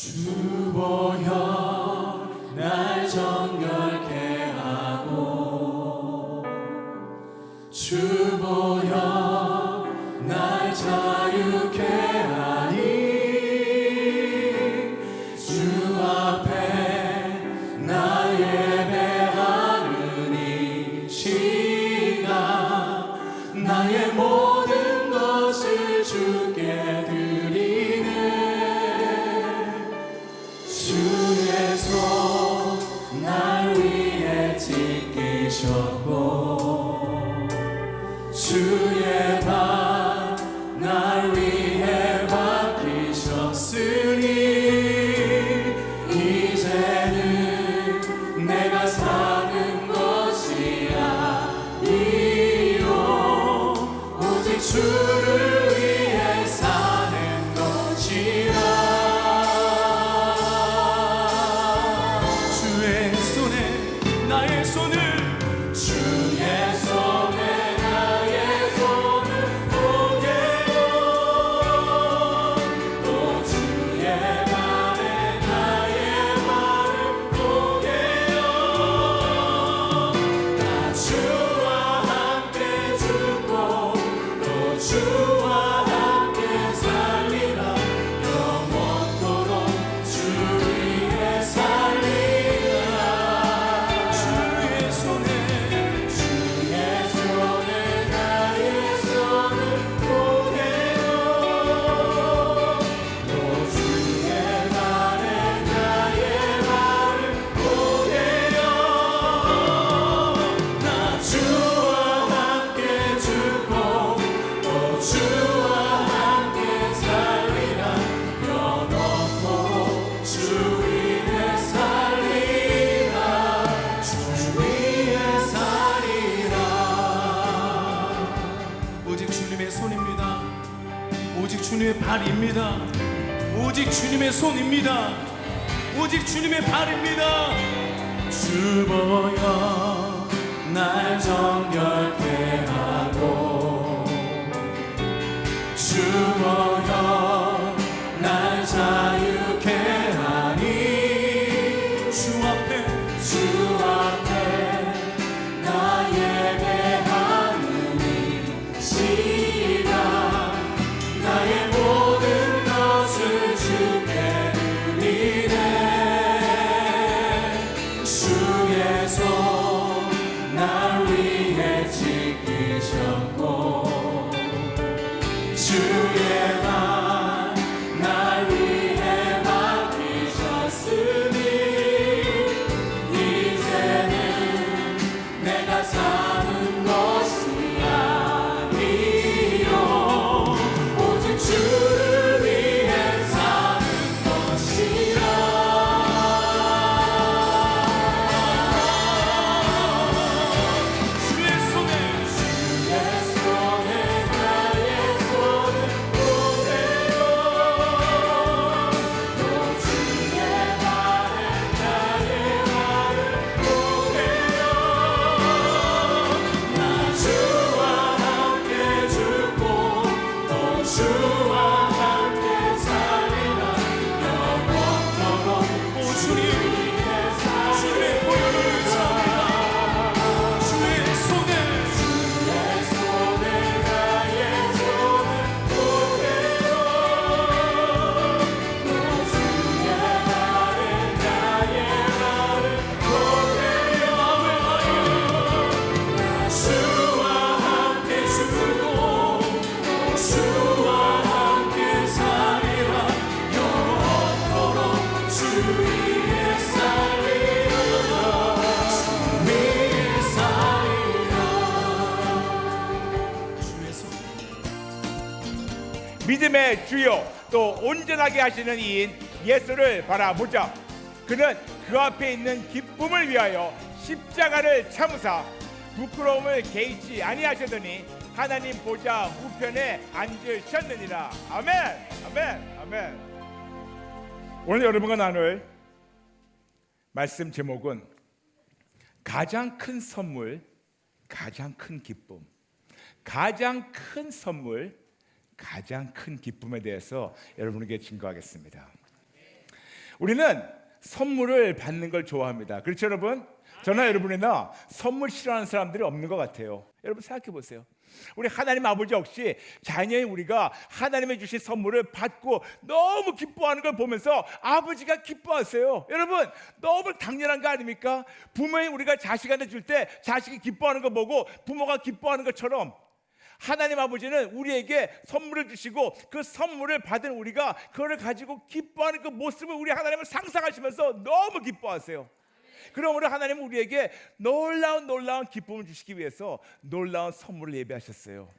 주 보혈 날 정결케 하고 주 보혈 날 자유케 하니 주 앞에 나 예배하는 이 시간 나의 모든 것을 주께 드리네. 주의 손 날 위해 지키셨고 주의 발 날 위해 박히셨으니 이제는 내가 사는 것이 아니요 오직 주를 위해 사는 것이라. 나의 손을 주의 손에 나의 손을 보게요 또 주의 발에 나의 발을 보게요 나 주와 함께 죽고 또 주와 함께 살리라 영원토록 주 위에 살리라. 오직 주님의 발입니다. 오직 주님의 손입니다. 오직 주님의 발입니다. 주 보혈 날 정결케 하고 주 보혈 날 자유케 하니 주 앞에 나 예배하는 이 시간 나의 모든 것을 주께 드리네. 주의 손 날 위해 지키셨고 주의 발 날 위해 박히셨으니 이제는 내가 사는 것이 아니요 오직 주를 위해 사는 것이라. 주의 손에 나의 손을 보세요 또 주의 발에 나의 발을 보세요 나 주와 함께 죽고 또 주와 함께 살리라 영원토록 오 주님, 주의 보혈을 의지합니다. 주의 손에 나의 손을 보세요 또 주의 발에 나의 발을 보세요 나 주와 함께 죽고 또 주와 함께 살리라 영원토록 주 위에 살리라 주 위에 살리라. 주의 손 믿음의 주요 또 온전하게 하시는 이인 예수를 바라보자. 그는 그 앞에 있는 기쁨을 위하여 십자가를 참으사 부끄러움을 개의치 아니하시더니 하나님 보좌 우편에 앉으셨느니라. 아멘, 아멘, 아멘. 오늘 여러분과 나눌 말씀 제목은 가장 큰 선물, 가장 큰 기쁨. 가장 큰 선물, 가장 큰 기쁨에 대해서 여러분에게 증거하겠습니다. 우리는 선물을 받는 걸 좋아합니다. 그렇죠, 여러분? 저나 여러분이나 선물 싫어하는 사람들이 없는 것 같아요. 여러분 생각해 보세요. 우리 하나님 아버지 역시 자녀인 우리가 하나님의 주신 선물을 받고 너무 기뻐하는 걸 보면서 아버지가 기뻐하세요. 여러분 너무 당연한 거 아닙니까? 부모인 우리가 자식한테 줄 때 자식이 기뻐하는 거 보고 부모가 기뻐하는 것처럼 하나님 아버지는 우리에게 선물을 주시고 그 선물을 받은 우리가 그걸 가지고 기뻐하는 그 모습을 우리 하나님을 상상하시면서 너무 기뻐하세요. 그러므로 하나님은 우리에게 놀라운 기쁨을 주시기 위해서 놀라운 선물을 예배하셨어요.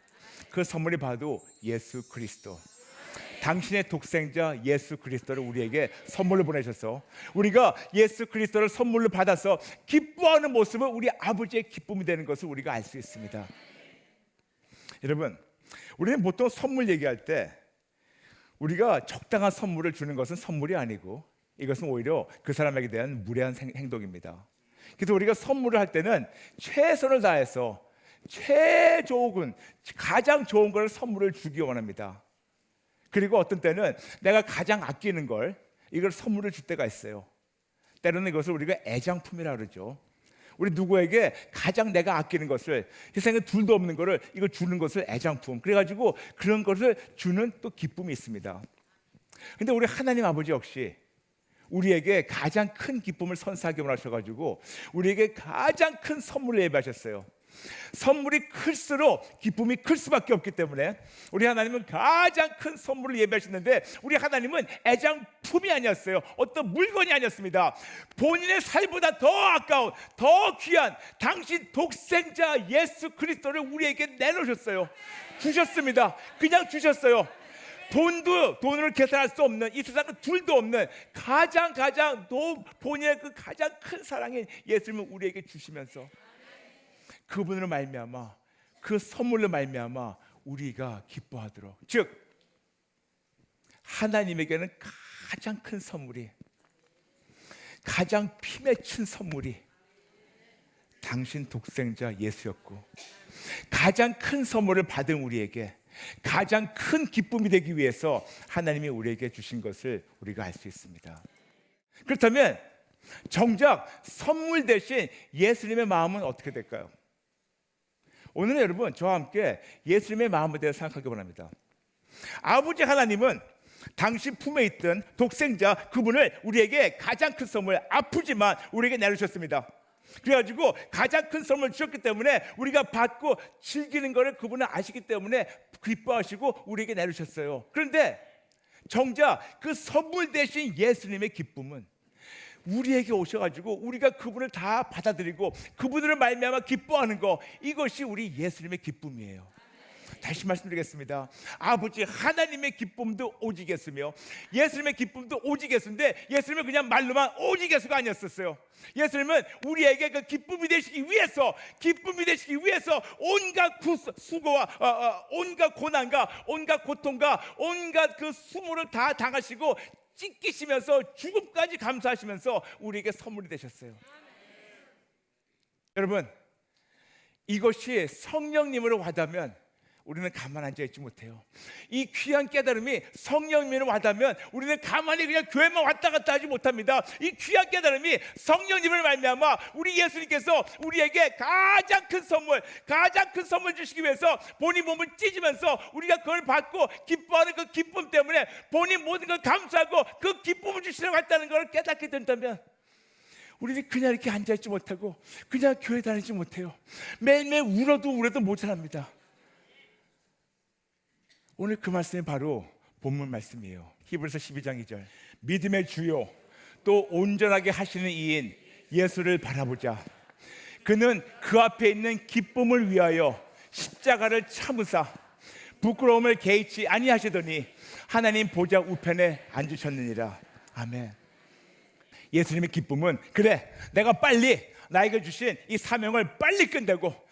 그 선물이 바로 예수 그리스도, 당신의 독생자 예수 그리스도를 우리에게 선물로 보내셔서 우리가 예수 그리스도를 선물로 받아서 기뻐하는 모습은 우리 아버지의 기쁨이 되는 것을 우리가 알 수 있습니다. 여러분, 우리는 보통 선물 얘기할 때 우리가 적당한 선물을 주는 것은 선물이 아니고 이것은 오히려 그 사람에게 대한 무례한 행동입니다. 그래서 우리가 선물을 할 때는 최선을 다해서 최좋은 가장 좋은 걸 선물을 주기 원합니다. 그리고 어떤 때는 내가 가장 아끼는 걸 이걸 선물을 줄 때가 있어요. 때로는 이것을 우리가 애장품이라고 그러죠. 우리 누구에게 가장 내가 아끼는 것을, 세상에 둘도 없는 것을 이걸 주는 것을 애장품, 그래가지고 그런 것을 주는 또 기쁨이 있습니다. 근데 우리 하나님 아버지 역시 우리에게 가장 큰 기쁨을 선사하기 원하셔가지고 우리에게 가장 큰 선물을 예배하셨어요. 선물이 클수록 기쁨이 클 수밖에 없기 때문에 우리 하나님은 가장 큰 선물을 예배하셨는데 우리 하나님은 애장품이 아니었어요. 어떤 물건이 아니었습니다. 본인의 살보다 더 아까운, 더 귀한 당신 독생자 예수 그리스도를 우리에게 내놓으셨어요. 주셨습니다. 그냥 주셨어요. 돈으로 계산할 수 없는, 이 세상에 둘도 없는 가장 본인의 그 가장 큰 사랑인 예수님을 우리에게 주시면서 그분으로 말미암아, 그 선물로 말미암아 우리가 기뻐하도록, 즉 하나님에게는 가장 큰 선물이, 가장 피맺힌 선물이 당신 독생자 예수였고, 가장 큰 선물을 받은 우리에게 가장 큰 기쁨이 되기 위해서 하나님이 우리에게 주신 것을 우리가 알 수 있습니다. 그렇다면 정작 선물 대신 예수님의 마음은 어떻게 될까요? 오늘은 여러분 저와 함께 예수님의 마음에 대해서 생각하기 원합니다. 아버지 하나님은 당신 품에 있던 독생자 그분을 우리에게 가장 큰 선물, 아프지만 우리에게 내주셨습니다. 그래가지고 가장 큰 선물을 주셨기 때문에 우리가 받고 즐기는 것을 그분은 아시기 때문에 기뻐하시고 우리에게 내주셨어요. 그런데 정작 그 선물 대신 예수님의 기쁨은 우리에게 오셔가지고 우리가 그분을 다 받아들이고 그분을 말미암아 기뻐하는 거, 이것이 우리 예수님의 기쁨이에요. 다시 말씀드리겠습니다. 아버지 하나님의 기쁨도 오직 예수며 예수님의 기쁨도 오직 예수인데 예수님은 그냥 말로만 오직 예수가 아니었었어요. 예수님은 우리에게 그 기쁨이 되시기 위해서 온갖 수고와 온갖 고난과 온갖 고통과 온갖 그 수모를 다 당하시고 찢기시면서 죽음까지 감수하시면서 우리에게 선물이 되셨어요. 여러분, 이것이 성령님으로 와닿으면 우리는 가만 앉아 있지 못해요. 이 귀한 깨달음이 성령님으로 와닿으면 우리는 가만히 그냥 교회만 왔다 갔다 하지 못합니다. 이 귀한 깨달음이 성령님을 말미암아 우리 예수님께서 우리에게 가장 큰 선물 주시기 위해서 본인 몸을 찢으면서 우리가 그걸 받고 기뻐하는 그 기쁨 때문에 본인 모든 걸 감수하고 그 기쁨을 주시려고 했다는 걸 깨닫게 된다면 우리는 그냥 이렇게 앉아 있지 못하고 그냥 교회 다니지 못해요. 매일매일 울어도 모자랍니다. 오늘 그 말씀이 바로 본문 말씀이에요. 히브리서 12장 2절. 믿음의 주요 또 온전하게 하시는 이인 예수를 바라보자. 그는 그 앞에 있는 기쁨을 위하여 십자가를 참으사 부끄러움을 개의치 아니하시더니 하나님 보좌 우편에 앉으셨느니라. 아멘. 예수님의 기쁨은 그래, 내가 빨리 나에게 주신 이 사명을 빨리 끝내고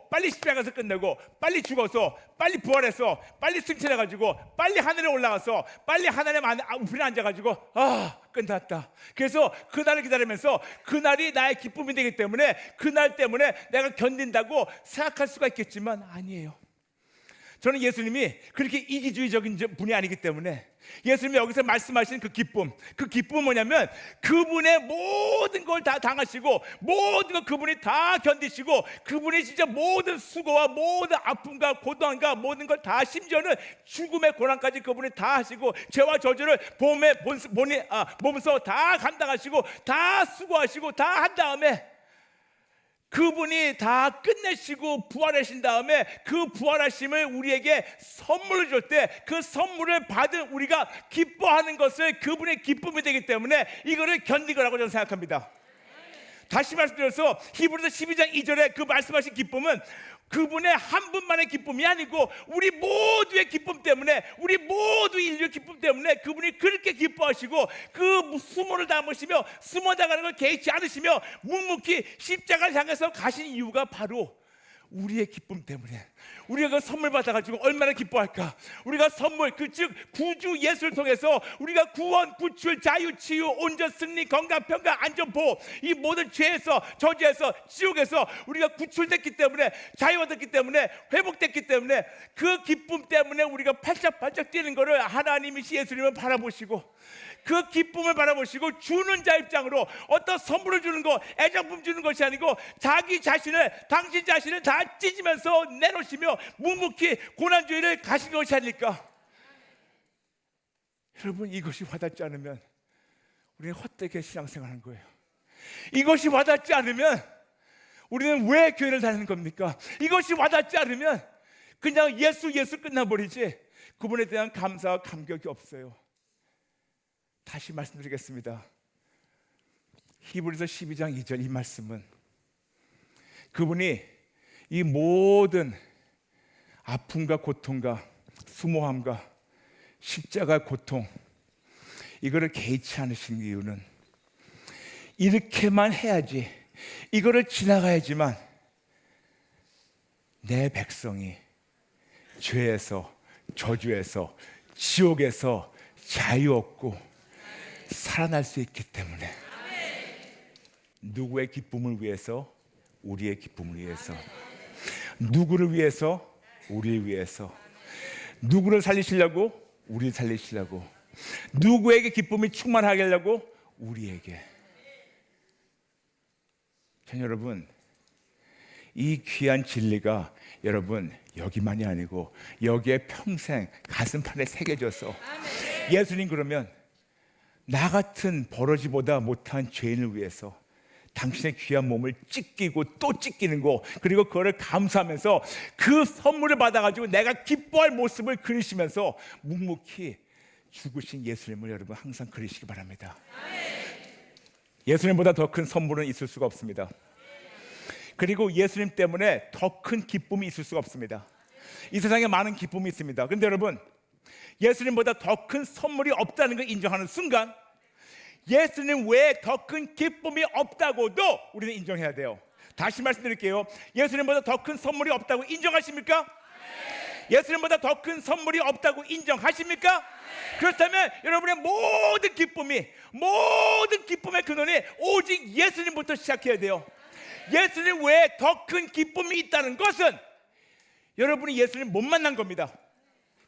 빨리 십자가에서 끝내고 빨리 죽어서 빨리 부활해서 빨리 승천해가지고 빨리 하늘에 올라가서 빨리 하나님 우편에 앉아가지고 끝났다. 그래서 그날을 기다리면서 그날이 나의 기쁨이 되기 때문에 그날 때문에 내가 견딘다고 생각할 수가 있겠지만 아니에요. 저는 예수님이 그렇게 이기주의적인 분이 아니기 때문에 예수님이 여기서 말씀하신 그 기쁨은 뭐냐면 그분의 모든 걸 다 당하시고 모든 걸 그분이 다 견디시고 그분이 진짜 모든 수고와 모든 아픔과 고통과 모든 걸 다 심지어는 죽음의 고난까지 그분이 다 하시고 죄와 저주를 몸소 다 감당하시고 다 수고하시고 다 한 다음에 그분이 다 끝내시고 부활하신 다음에 그 부활하심을 우리에게 선물을 줄 때 그 선물을 받은 우리가 기뻐하는 것을 그분의 기쁨이 되기 때문에 이거를 견디거라고 저는 생각합니다. 다시 말씀드려서 히브리서 12장 2절에 그 말씀하신 기쁨은 그분의 한 분만의 기쁨이 아니고 우리 모두의 기쁨 때문에 우리 모두 인류의 기쁨 때문에 그분이 그렇게 기뻐하시고 그 수모를 담으시며 수모 당하는 걸 개의치 않으시며 묵묵히 십자가를 향해서 가신 이유가 바로 우리의 기쁨 때문에 우리가 그 선물 받아가지고 얼마나 기뻐할까. 우리가 선물 즉 구주 예수를 통해서 우리가 구원, 구출, 자유, 치유, 온전, 승리, 건강, 평강, 안전, 보호 이 모든 죄에서 저주에서 지옥에서 우리가 구출됐기 때문에 자유받았기 때문에 회복됐기 때문에 그 기쁨 때문에 우리가 팔짝팔짝 뛰는 것을 하나님이 예수님을 바라보시고 그 기쁨을 바라보시고 주는 자 입장으로 어떤 선물을 주는 거 애장품 주는 것이 아니고 자기 자신을 당신 자신을 다 찢으면서 내놓으시며 묵묵히 고난주의를 가신 것이 아닐까. 여러분 이것이 와닿지 않으면 우리는 헛되게 신앙생활하는 거예요. 이것이 와닿지 않으면 우리는 왜 교회를 다니는 겁니까? 이것이 와닿지 않으면 그냥 예수 끝나버리지 그분에 대한 감사와 감격이 없어요. 다시 말씀드리겠습니다. 히브리서 12장 2절 이 말씀은 그분이 이 모든 아픔과 고통과 수모함과 십자가 고통 이거를 개의치 않으신 이유는 이렇게만 해야지 이거를 지나가야지만 내 백성이 죄에서 저주에서 지옥에서 자유 얻고 살아날 수 있기 때문에 누구의 기쁨을 위해서? 우리의 기쁨을 위해서. 누구를 위해서? 우리를 위해서. 누구를 살리시려고? 우리를 살리시려고. 누구에게 기쁨이 충만하게 하려고? 우리에게. 전 여러분 이 귀한 진리가 여러분 여기만이 아니고 여기에 평생 가슴판에 새겨져서 예수님 그러면 나 같은 버러지보다 못한 죄인을 위해서 당신의 귀한 몸을 찢기고 또 찢기는 거 그리고 그거를 감사하면서 그 선물을 받아가지고 내가 기뻐할 모습을 그리시면서 묵묵히 죽으신 예수님을 여러분 항상 그리시기 바랍니다. 예수님보다 더 큰 선물은 있을 수가 없습니다. 그리고 예수님 때문에 더 큰 기쁨이 있을 수가 없습니다. 이 세상에 많은 기쁨이 있습니다. 그런데 여러분 예수님보다 더 큰 선물이 없다는 걸 인정하는 순간 예수님 외에 더 큰 기쁨이 없다고도 우리는 인정해야 돼요. 다시 말씀드릴게요. 예수님보다 더 큰 선물이 없다고 인정하십니까? 예수님보다 더 큰 선물이 없다고 인정하십니까? 그렇다면 여러분의 모든 기쁨의 근원이 오직 예수님부터 시작해야 돼요. 예수님 외에 더 큰 기쁨이 있다는 것은 여러분이 예수님 못 만난 겁니다.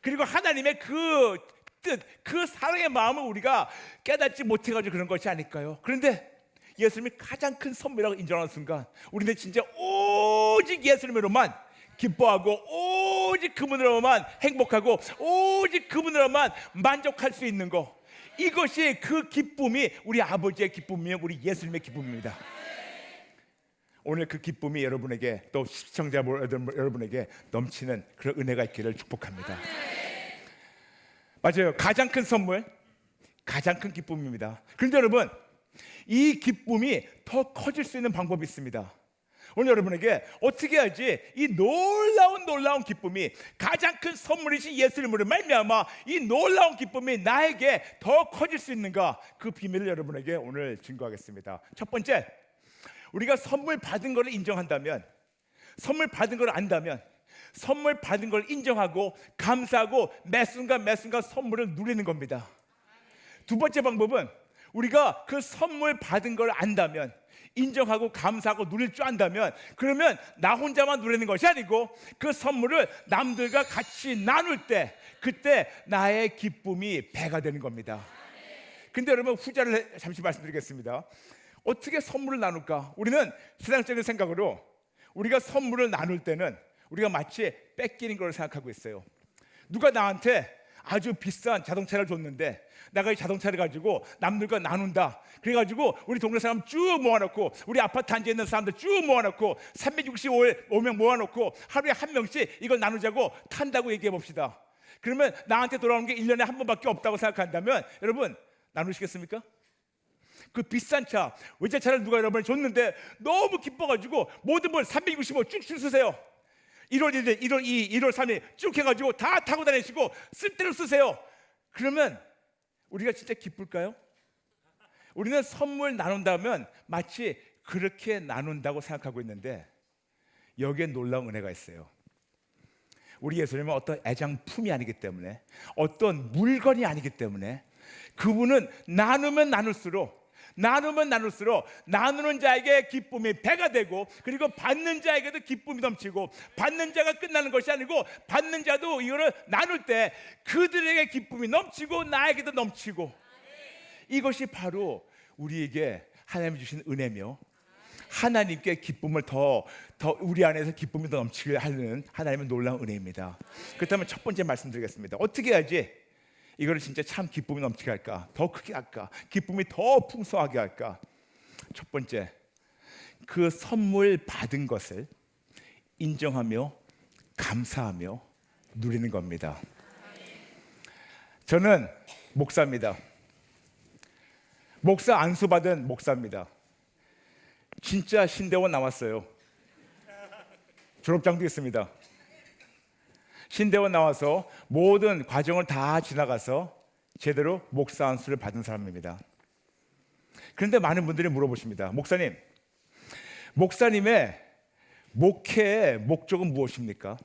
그리고 하나님의 그 뜻, 그 사랑의 마음을 우리가 깨닫지 못해가지고 그런 것이 아닐까요? 그런데 예수님이 가장 큰 선물이라고 인정하는 순간 우리는 진짜 오직 예수님으로만 기뻐하고 오직 그분으로만 행복하고 오직 그분으로만 만족할 수 있는 거, 이것이 그 기쁨이 우리 아버지의 기쁨이며 우리 예수님의 기쁨입니다. 오늘 그 기쁨이 여러분에게 또 시청자 여러분에게 넘치는 그런 은혜가 있기를 축복합니다. 맞아요. 가장 큰 선물, 가장 큰 기쁨입니다. 그런데 여러분 이 기쁨이 더 커질 수 있는 방법이 있습니다. 오늘 여러분에게 어떻게 해야지 이 놀라운 기쁨이 가장 큰 선물이신 예수님으로 말미암아 이 놀라운 기쁨이 나에게 더 커질 수 있는가, 그 비밀을 여러분에게 오늘 증거하겠습니다. 첫 번째, 우리가 선물 받은 것을 인정한다면, 선물 받은 걸 안다면, 선물 받은 걸 인정하고 감사하고 매 순간 선물을 누리는 겁니다. 두 번째 방법은 우리가 그 선물 받은 걸 안다면, 인정하고 감사하고 누릴 줄 안다면, 그러면 나 혼자만 누리는 것이 아니고 그 선물을 남들과 같이 나눌 때, 그때 나의 기쁨이 배가 되는 겁니다. 근데 여러분, 후자를 잠시 말씀드리겠습니다. 어떻게 선물을 나눌까? 우리는 세상적인 생각으로 우리가 선물을 나눌 때는 우리가 마치 뺏기는 걸 생각하고 있어요. 누가 나한테 아주 비싼 자동차를 줬는데 내가 이 자동차를 가지고 남들과 나눈다. 그래가지고 우리 동네 사람 쭉 모아놓고, 우리 아파트 단지에 있는 사람들 쭉 모아놓고 365명 모아놓고 하루에 한 명씩 이걸 나누자고 탄다고 얘기해 봅시다. 그러면 나한테 돌아오는 게 1년에 한 번밖에 없다고 생각한다면 여러분, 나누시겠습니까? 그 비싼 차, 외제차를 누가 여러분이 줬는데 너무 기뻐가지고 모든 분 365 쭉 줄 서세요. 1월 1일, 1월 2일, 1월 3일 쭉 해가지고 다 타고 다니시고 쓸 대로 쓰세요. 그러면 우리가 진짜 기쁠까요? 우리는 선물 나눈다면 마치 그렇게 나눈다고 생각하고 있는데, 여기에 놀라운 은혜가 있어요. 우리 예수님은 어떤 애장품이 아니기 때문에, 어떤 물건이 아니기 때문에, 그분은 나누면 나눌수록 나누는 자에게 기쁨이 배가 되고, 그리고 받는 자에게도 기쁨이 넘치고, 받는 자가 끝나는 것이 아니고 받는 자도 이거를 나눌 때 그들에게 기쁨이 넘치고 나에게도 넘치고, 이것이 바로 우리에게 하나님이 주신 은혜며, 하나님께 기쁨을 더 우리 안에서 기쁨이 더 넘치게 하는 하나님의 놀라운 은혜입니다. 그렇다면 첫 번째 말씀드리겠습니다. 어떻게 해야지 이거를 진짜 참 기쁨이 넘치게 할까? 더 크게 할까? 기쁨이 더 풍성하게 할까? 첫 번째, 그 선물 받은 것을 인정하며 감사하며 누리는 겁니다. 저는 목사입니다. 목사 안수 받은 목사입니다. 진짜 신대원 나왔어요. 졸업장도 있습니다. 신대원 나와서 모든 과정을 다 지나가서 제대로 목사 안수를 받은 사람입니다. 그런데 많은 분들이 물어보십니다. 목사님의 목회의 목적은 무엇입니까?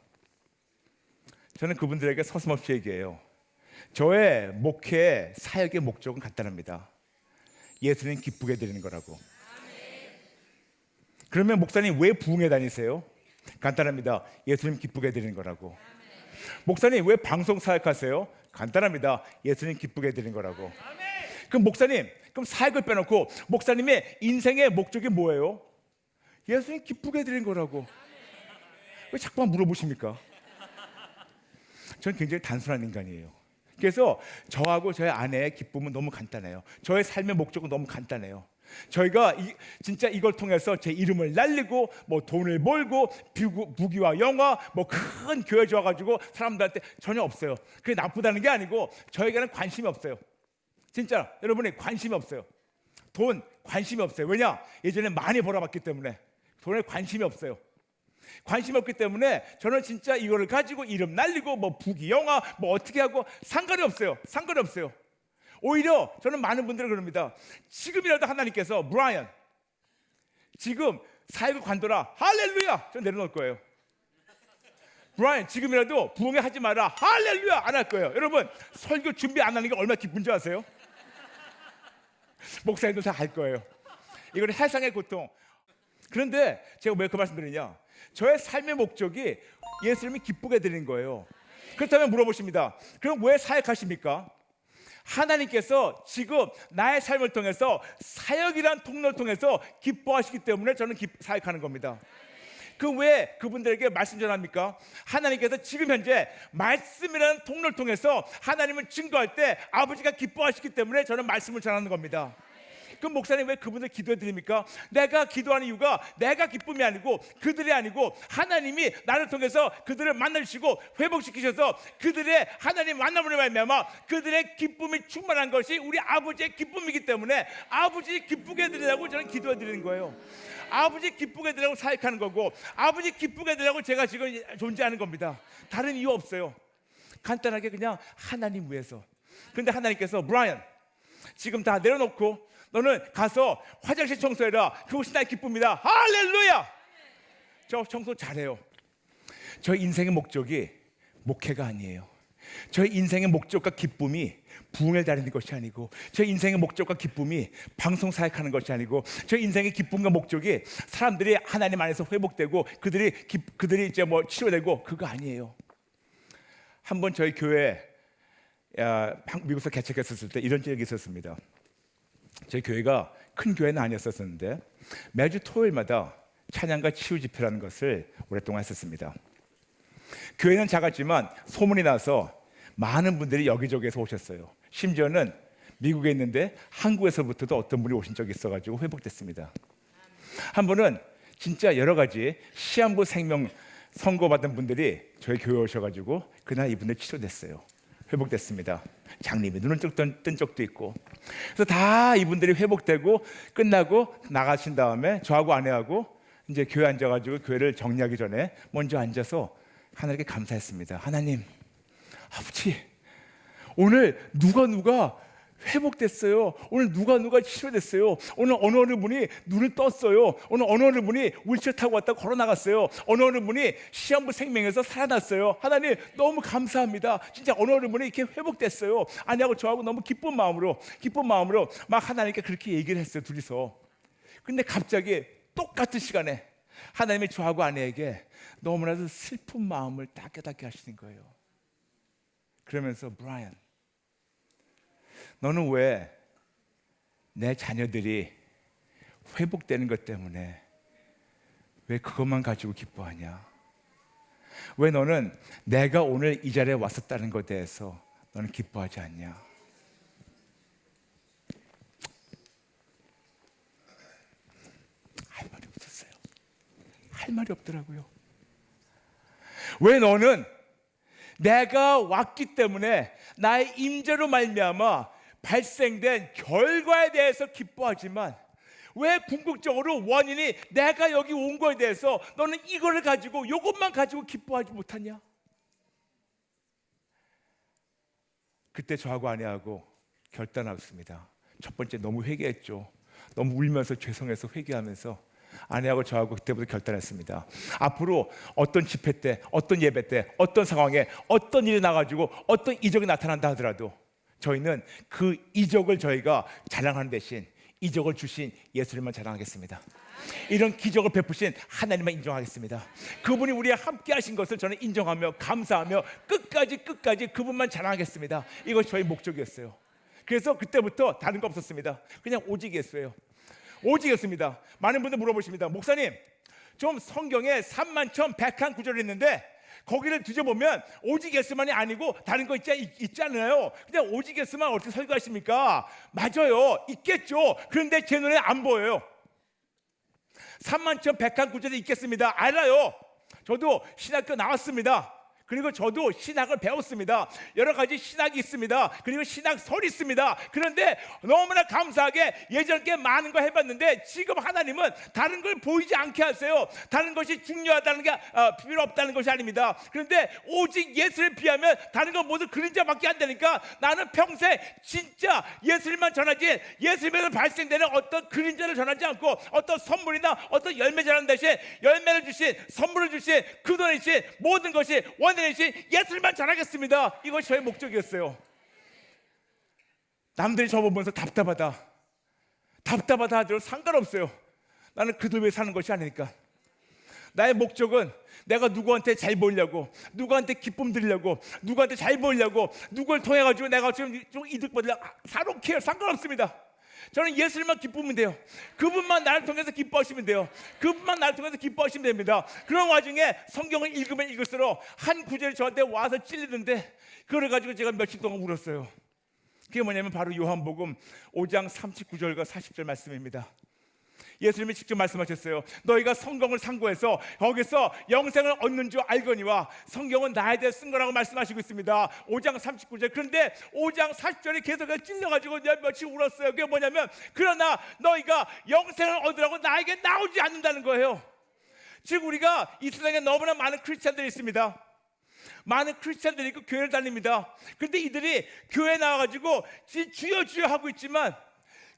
저는 그분들에게 서슴없이 얘기해요. 저의 목회의 사역의 목적은 간단합니다. 예수님 기쁘게 드리는 거라고. 그러면 목사님 왜 부흥회 다니세요? 간단합니다. 예수님 기쁘게 드리는 거라고. 목사님 왜 방송 사역하세요? 간단합니다. 예수님 기쁘게 드리는 거라고. 그럼 목사님, 그럼 사역을 빼놓고 목사님의 인생의 목적이 뭐예요? 예수님 기쁘게 드리는 거라고. 왜 자꾸만 물어보십니까? 저는 굉장히 단순한 인간이에요. 그래서 저하고 저의 아내의 기쁨은 너무 간단해요. 저의 삶의 목적은 너무 간단해요. 저희가 진짜 이걸 통해서 제 이름을 날리고 뭐 돈을 벌고 부귀와 영화, 뭐 큰 교회 좋아가지고 사람들한테 전혀 없어요. 그게 나쁘다는 게 아니고 저에게는 관심이 없어요. 진짜 여러분이 관심이 없어요. 돈 관심이 없어요. 왜냐? 예전에 많이 벌어봤기 때문에 돈에 관심이 없어요. 관심이 없기 때문에 저는 진짜 이거를 가지고 이름 날리고 뭐 부귀 영화 뭐 어떻게 하고 상관이 없어요. 상관이 없어요. 오히려 저는 많은 분들을 그럽니다. 지금이라도 하나님께서 브라이언 지금 사역을 관둬라. 할렐루야. 저는 내려놓을 거예요. 브라이언 지금이라도 부흥회 하지 마라. 할렐루야. 안 할 거예요. 여러분 설교 준비 안 하는 게 얼마나 기쁜지 아세요? 목사님도 다 할 거예요. 이거는 해상의 고통. 그런데 제가 왜 그 말씀 드리냐, 저의 삶의 목적이 예수님이 기쁘게 드리는 거예요. 그렇다면 물어보십니다. 그럼 왜 사역하십니까? 하나님께서 지금 나의 삶을 통해서 사역이란 통로를 통해서 기뻐하시기 때문에 저는 사역하는 겁니다. 그 왜 그분들에게 말씀 전합니까? 하나님께서 지금 현재 말씀이라는 통로를 통해서 하나님을 증거할 때 아버지가 기뻐하시기 때문에 저는 말씀을 전하는 겁니다. 그럼 목사님 왜 그분들 기도해 드립니까? 내가 기도하는 이유가 내가 기쁨이 아니고 그들이 아니고 하나님이 나를 통해서 그들을 만나주시고 회복시키셔서 그들의 하나님 만남으로 말미암아 그들의 기쁨이 충만한 것이 우리 아버지의 기쁨이기 때문에 아버지 기쁘게 해드리라고 저는 기도해 드리는 거예요. 아버지 기쁘게 해드리라고 사역하는 거고 아버지 기쁘게 해드리라고 제가 지금 존재하는 겁니다. 다른 이유 없어요. 간단하게 그냥 하나님 위해서. 그런데 하나님께서 브라이언 지금 다 내려놓고 너는 가서 화장실 청소해라. 그것이 나의 기쁨이다. 할렐루야. 저 청소 잘해요. 저 인생의 목적이 목회가 아니에요. 저희 인생의 목적과 기쁨이 부흥을 다니는 것이 아니고, 저 인생의 목적과 기쁨이 방송 사역하는 것이 아니고, 저 인생의 기쁨과 목적이 사람들이 하나님 안에서 회복되고 그들이 이제 뭐 치료되고, 그거 아니에요. 한번 저희 교회 미국에서 개척했었을 때 이런 적이 있었습니다. 저희 교회가 큰 교회는 아니었었는데 매주 토요일마다 찬양과 치유 집회라는 것을 오랫동안 했었습니다. 교회는 작았지만 소문이 나서 많은 분들이 여기저기에서 오셨어요. 심지어는 미국에 있는데 한국에서부터도 어떤 분이 오신 적이 있어가지고 회복됐습니다. 한 번은 진짜 여러 가지 시한부 생명 선고받은 분들이 저희 교회에 오셔가지고 그날 이분들 치료됐어요. 회복됐습니다. 장님이 눈을 뜬 적도 있고. 그래서 다 이분들이 회복되고 끝나고 나가신 다음에 저하고 아내하고 이제 교회 앉아가지고 교회를 정리하기 전에 먼저 앉아서 하나님께 감사했습니다. 하나님, 아버지, 오늘 누가 회복됐어요. 오늘 누가 치료됐어요. 오늘 어느 분이 눈을 떴어요. 오늘 어느 분이 휠체어 타고 왔다 걸어 나갔어요. 어느 분이 시한부 생명에서 살아났어요. 하나님 너무 감사합니다. 진짜 어느 분이 이렇게 회복됐어요. 아니하고 저하고 너무 기쁜 마음으로 막 하나님께 그렇게 얘기를 했어요, 둘이서. 근데 갑자기 똑같은 시간에 하나님이 저하고 아내에게 너무나도 슬픈 마음을 딱 깨닫게 하시는 거예요. 그러면서 브라이언, 너는 왜 내 자녀들이 회복되는 것 때문에 왜 그것만 가지고 기뻐하냐? 왜 너는 내가 오늘 이 자리에 왔었다는 것에 대해서 너는 기뻐하지 않냐? 할 말이 없었어요. 할 말이 없더라고요. 왜 너는 내가 왔기 때문에 나의 임재로 말미암아 발생된 결과에 대해서 기뻐하지만 왜 궁극적으로 원인이 내가 여기 온 거에 대해서 너는 이거를 가지고 이것만 가지고 기뻐하지 못하냐? 그때 저하고 아내하고 결단하였습니다. 첫 번째 너무 회개했죠. 너무 울면서 죄송해서 회개하면서 아내하고 저하고 그때부터 결단했습니다. 앞으로 어떤 집회 때, 어떤 예배 때, 어떤 상황에 어떤 일이 나가지고 어떤 이적이 나타난다 하더라도 저희는 그 이적을 저희가 자랑하는 대신 이적을 주신 예수님만 자랑하겠습니다. 이런 기적을 베푸신 하나님만 인정하겠습니다. 그분이 우리와 함께 하신 것을 저는 인정하며 감사하며 끝까지 그분만 자랑하겠습니다. 이것이 저희 목적이었어요. 그래서 그때부터 다른 거 없었습니다. 그냥 오직 예수예요. 오직이었습니다. 많은 분들 물어보십니다. 목사님, 좀 성경에 31,101 구절이 있는데 거기를 뒤져보면 오직 예수만이 아니고 다른 거 있지 않나요? 그냥 오직 예수만 어떻게 설교하십니까? 맞아요, 있겠죠. 그런데 제 눈에 안 보여요. 31,101 구절이 있겠습니다. 알아요. 저도 신학교 나왔습니다. 그리고 저도 신학을 배웠습니다. 여러 가지 신학이 있습니다. 그리고 신학설이 있습니다. 그런데 너무나 감사하게 예전께 많은 거 해봤는데 지금 하나님은 다른 걸 보이지 않게 하세요. 다른 것이 중요하다는 게 필요 없다는 것이 아닙니다. 그런데 오직 예수를 비하면 다른 건 모두 그림자밖에 안 되니까 나는 평생 진짜 예수님만 전하지 예수님에서 발생되는 어떤 그림자를 전하지 않고 어떤 선물이나 어떤 열매 전하는 대신 열매를 주신 선물을 주신 그 돈을 주신 모든 것이 원인이신 예수님만 전하겠습니다. 이것이 저의 목적이었어요. 남들이 저보면서 답답하다 하더라도 상관없어요. 나는 그들 위해 사는 것이 아니니까. 나의 목적은 내가 누구한테 잘 보이려고, 누구한테 기쁨 드리려고, 누구한테 잘 보이려고, 누구를 통해 가지고 내가 좀 이득 받으려고, 사놓게 상관없습니다. 저는 예수님만 기쁘면 돼요. 그분만 나를 통해서 기뻐하시면 돼요. 그분만 나를 통해서 기뻐하시면 됩니다. 그런 와중에 성경을 읽으면 읽을수록 한 구절이 저한테 와서 찔리는데 그걸 가지고 제가 며칠 동안 울었어요. 그게 뭐냐면 바로 요한복음 5장 39절과 40절 말씀입니다. 예수님이 직접 말씀하셨어요. 너희가 성경을 상고해서 거기서 영생을 얻는 줄 알거니와 성경은 나에 대해 쓴 거라고 말씀하시고 있습니다. 5장 39절. 그런데 5장 40절이 계속 찔러가지고 내가 며칠 울었어요. 그게 뭐냐면 그러나 너희가 영생을 얻으라고 나에게 나오지 않는다는 거예요. 즉 우리가 이 세상에 너무나 많은 크리스찬들이 있습니다. 많은 크리스찬들이 있고 교회를 다닙니다. 그런데 이들이 교회에 나와가지고 주여 하고 있지만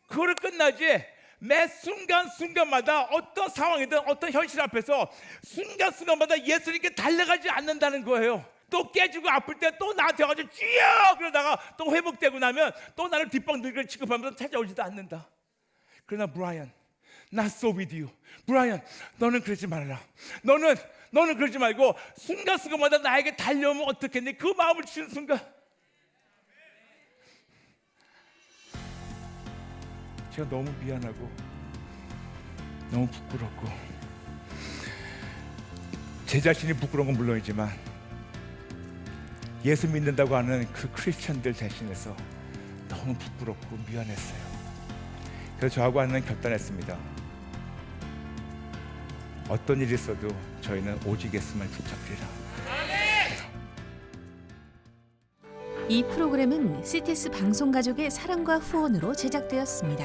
그거를 끝나지 매 순간마다 어떤 상황이든 어떤 현실 앞에서 순간마다 예수님께 달려가지 않는다는 거예요. 또 깨지고 아플 때 또 나한테 와가지고 주여 그러다가 또 회복되고 나면 또 나를 뒷방들을 취급하면서 찾아오지도 않는다. 그러나 브라이언, not so with you. 브라이언, 너는 그러지 말라. 너는 그러지 말고 순간순간마다 나에게 달려오면 어떻겠니? 그 마음을 주는 순간 제가 너무 미안하고 너무 부끄럽고 제 자신이 부끄러운 건 물론이지만 예수 믿는다고 하는 그 크리스천들 대신해서 너무 부끄럽고 미안했어요. 그래서 저하고 하나는 결단했습니다. 어떤 일이 있어도 저희는 오직 예수만 붙잡리라. 이 프로그램은 CTS 방송가족의 사랑과 후원으로 제작되었습니다.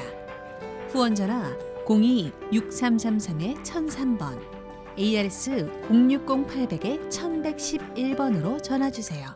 후원 전화 02-6333-1003번, ARS 060-800-1111번으로 전화 주세요.